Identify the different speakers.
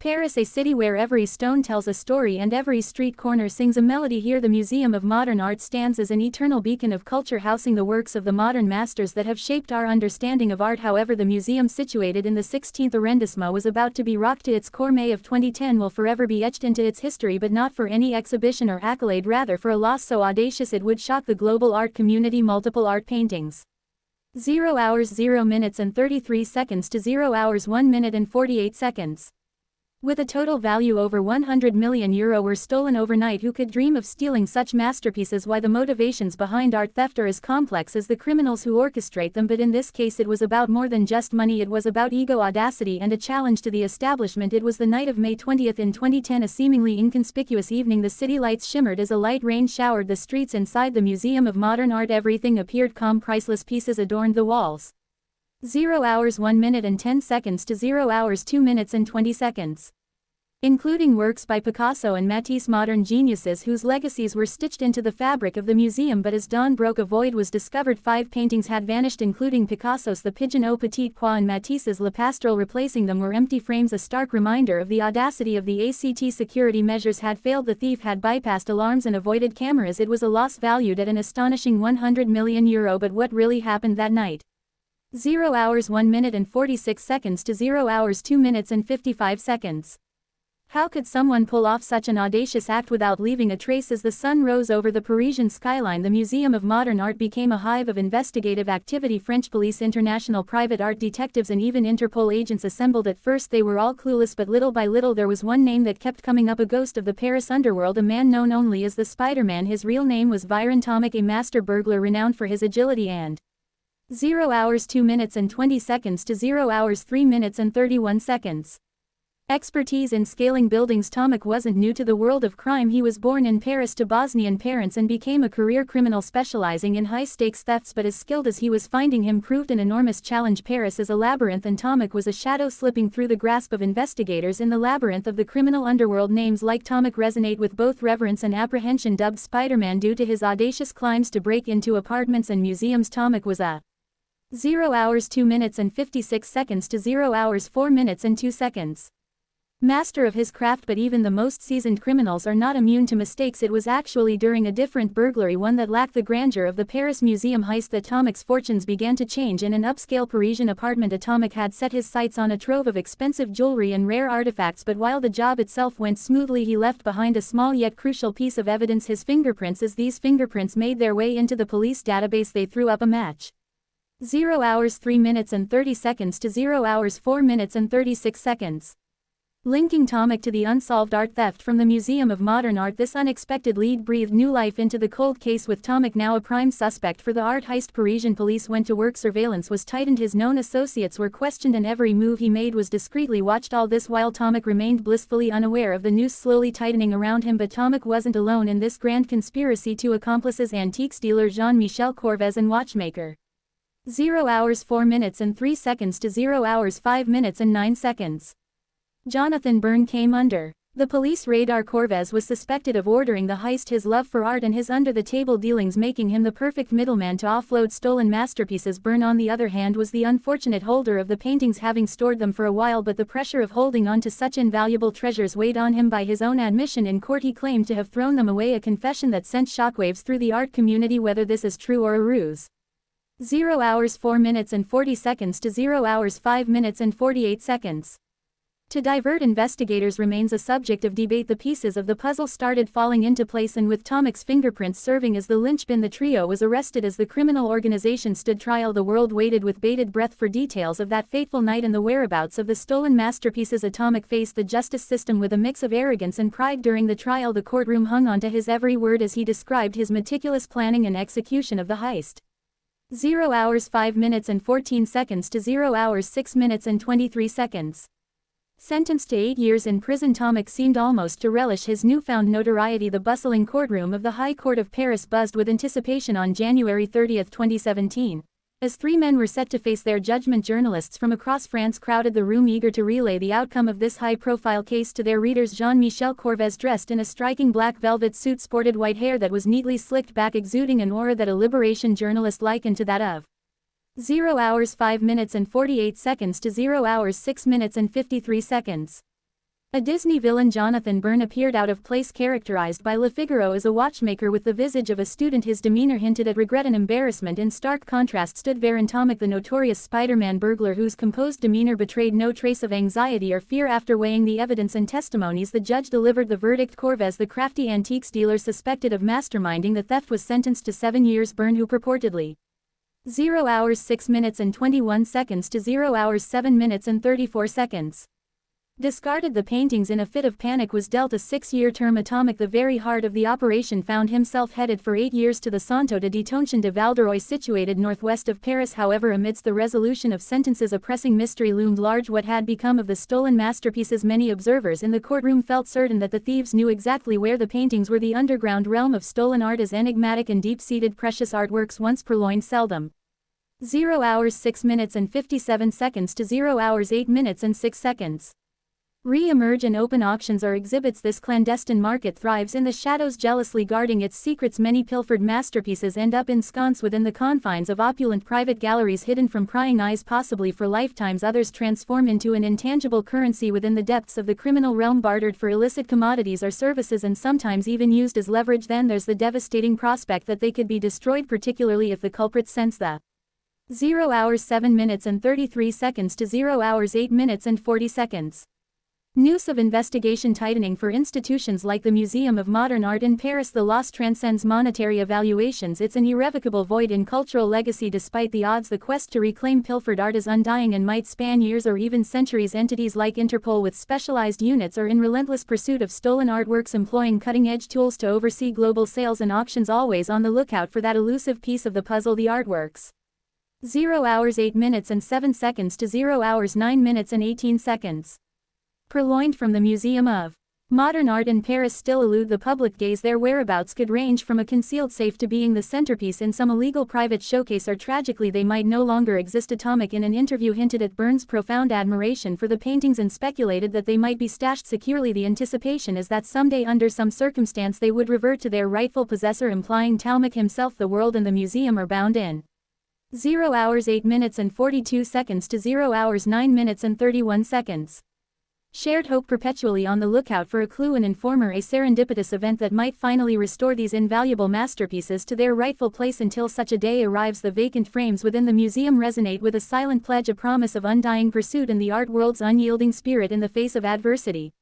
Speaker 1: Paris, a city where every stone tells a story and every street corner sings a melody. Here the Museum of Modern Art stands as an eternal beacon of culture, housing the works of the modern masters that have shaped our understanding of art. However, the museum, situated in the 16th arrondissement, was about to be rocked to its core. May of 2010 will forever be etched into its history, but not for any exhibition or accolade, rather for a loss so audacious it would shock the global art community. Multiple art paintings. 0 hours 0 minutes and 33 seconds to 0 hours 1 minute and 48 seconds. With a total value over €100 million were stolen overnight. Who could dream of stealing such masterpieces? Why, the motivations behind art theft are as complex as the criminals who orchestrate them, but in this case it was about more than just money. It was about ego, audacity, and a challenge to the establishment. It was the night of May 20th in 2010, a seemingly inconspicuous evening. The city lights shimmered as a light rain showered the streets inside the Museum of Modern Art. Everything appeared calm. Priceless pieces adorned the walls. 0 hours 1 minute and 10 seconds to 0 hours 2 minutes and 20 seconds. Including works by Picasso and Matisse, modern geniuses whose legacies were stitched into the fabric of the museum. But as dawn broke, a void was discovered. 5 paintings had vanished, including Picasso's The Pigeon au Petit Pois and Matisse's La Pastorale. Replacing them were empty frames, a stark reminder of the audacity of the ACT. Security measures had failed. The thief had bypassed alarms and avoided cameras. It was a loss valued at an astonishing €100 million. But what really happened that night? 0 hours 1 minute and 46 seconds to 0 hours 2 minutes and 55 seconds. How could someone pull off such an audacious act without leaving a trace? As the sun rose over the Parisian skyline, the Museum of Modern Art became a hive of investigative activity. French police, international private art detectives, and even Interpol agents assembled. At first they were all clueless, but little by little there was one name that kept coming up, a ghost of the Paris underworld, a man known only as the Spider-Man. His real name was Viron Tomic, a master burglar renowned for his agility and 0 hours 2 minutes and 20 seconds to 0 hours 3 minutes and 31 seconds. Expertise in scaling buildings. Tomic wasn't new to the world of crime. He was born in Paris to Bosnian parents and became a career criminal specializing in high-stakes thefts, but as skilled as he was, finding him proved an enormous challenge. Paris is a labyrinth, and Tomic was a shadow slipping through the grasp of investigators in the labyrinth of the criminal underworld. Names like Tomic resonate with both reverence and apprehension. Dubbed Spider-Man due to his audacious climbs to break into apartments and museums, Tomic was a 0 hours 2 minutes and 56 seconds to 0 hours 4 minutes and 2 seconds. Master of his craft, but even the most seasoned criminals are not immune to mistakes. It was actually during a different burglary, one that lacked the grandeur of the Paris Museum heist, that Tomic's fortunes began to change. In an upscale Parisian apartment, Tomic had set his sights on a trove of expensive jewelry and rare artifacts, but while the job itself went smoothly, he left behind a small yet crucial piece of evidence: his fingerprints. As these fingerprints made their way into the police database, they threw up a match. 0 hours 3 minutes and 30 seconds to 0 hours 4 minutes and 36 seconds. Linking Tomic to the unsolved art theft from the Museum of Modern Art, this unexpected lead breathed new life into the cold case. With Tomic now a prime suspect for the art heist, Parisian police went to work. Surveillance was tightened, his known associates were questioned, and every move he made was discreetly watched. All this while Tomic remained blissfully unaware of the noose slowly tightening around him. But Tomic wasn't alone in this grand conspiracy. 2 accomplices: antiques dealer Jean-Michel Corvez and watchmaker. 0 hours 4 minutes and 3 seconds to 0 hours 5 minutes and 9 seconds. Jonathan Byrne came under the police radar. Corvez was suspected of ordering the heist, his love for art and his under-the-table dealings making him the perfect middleman to offload stolen masterpieces. Byrne, on the other hand, was the unfortunate holder of the paintings, having stored them for a while, but the pressure of holding on to such invaluable treasures weighed on him. By his own admission in court, he claimed to have thrown them away, a confession that sent shockwaves through the art community. Whether this is true or a ruse. 0 hours 4 minutes and 40 seconds to 0 hours 5 minutes and 48 seconds. To divert investigators remains a subject of debate. The pieces of the puzzle started falling into place, and with Tomic's fingerprints serving as the linchpin, the trio was arrested. As the criminal organization stood trial, the world waited with bated breath for details of that fateful night and the whereabouts of the stolen masterpieces. Tomic faced the justice system with a mix of arrogance and pride. During the trial, the courtroom hung on to his every word as he described his meticulous planning and execution of the heist. 0 hours 5 minutes and 14 seconds to 0 hours 6 minutes and 23 seconds. Sentenced to 8 years in prison, Tomic seemed almost to relish his newfound notoriety. The bustling courtroom of the High Court of Paris buzzed with anticipation on January 30, 2017. As 3 men were set to face their judgment, journalists from across France crowded the room, eager to relay the outcome of this high-profile case to their readers. Jean-Michel Corvez, dressed in a striking black velvet suit, sported white hair that was neatly slicked back, exuding an aura that a Liberation journalist likened to that of 0 hours 5 minutes and 48 seconds to 0 hours 6 minutes and 53 seconds. A Disney villain Jonathan Byrne appeared out of place, characterized by Le Figaro as a watchmaker with the visage of a student. His demeanor hinted at regret and embarrassment. In stark contrast stood Baron Tomek, the notorious Spider-Man burglar, whose composed demeanor betrayed no trace of anxiety or fear. After weighing the evidence and testimonies, the judge delivered the verdict. Corvez, the crafty antiques dealer suspected of masterminding the theft, was sentenced to 7 years. Byrne, who purportedly 0 hours 6 minutes and 21 seconds to 0 hours 7 minutes and 34 seconds. Discarded the paintings in a fit of panic, was dealt a 6-year term. Tomek, the very heart of the operation, found himself headed for 8 years to the Santo de Detention de Val-d'Oreille, situated northwest of Paris. However, amidst the resolution of sentences, a pressing mystery loomed large. What had become of the stolen masterpieces? Many observers in the courtroom felt certain that the thieves knew exactly where the paintings were. The underground realm of stolen art is enigmatic, and deep-seated precious artworks once purloined seldom. 0 hours 6 minutes and 57 seconds to 0 hours 8 minutes and 6 seconds. Re-emerge and open auctions are exhibits. This clandestine market thrives in the shadows, jealously guarding its secrets. Many pilfered masterpieces end up ensconced within the confines of opulent private galleries, hidden from prying eyes possibly for lifetimes. Others transform into an intangible currency within the depths of the criminal realm, bartered for illicit commodities or services, and sometimes even used as leverage. Then there's the devastating prospect that they could be destroyed, particularly if the culprits sense the 0 hours 7 minutes and 33 seconds to 0 hours 8 minutes and 40 seconds. Noose of investigation tightening for institutions like the Museum of Modern Art in Paris. The loss transcends monetary evaluations. It's an irrevocable void in cultural legacy. Despite the odds, the quest to reclaim pilfered art is undying and might span years or even centuries. Entities like Interpol with specialized units are in relentless pursuit of stolen artworks, employing cutting-edge tools to oversee global sales and auctions, always on the lookout for that elusive piece of the puzzle. The artworks. 0 hours 8 minutes and 7 seconds to 0 hours 9 minutes and 18 seconds. Purloined from the Museum of Modern Art in Paris, still elude the public gaze. Their whereabouts could range from a concealed safe to being the centerpiece in some illegal private showcase, or tragically they might no longer exist. Tomek in an interview hinted at Byrne's profound admiration for the paintings and speculated that they might be stashed securely. The anticipation is that someday, under some circumstance, they would revert to their rightful possessor, implying Tomek himself. The world and the museum are bound in 0 hours 8 minutes and 42 seconds to 0 hours 9 minutes and 31 seconds. Shared hope, perpetually on the lookout for a clue, an informer, a serendipitous event that might finally restore these invaluable masterpieces to their rightful place. Until such a day arrives, the vacant frames within the museum resonate with a silent pledge, a promise of undying pursuit and the art world's unyielding spirit in the face of adversity.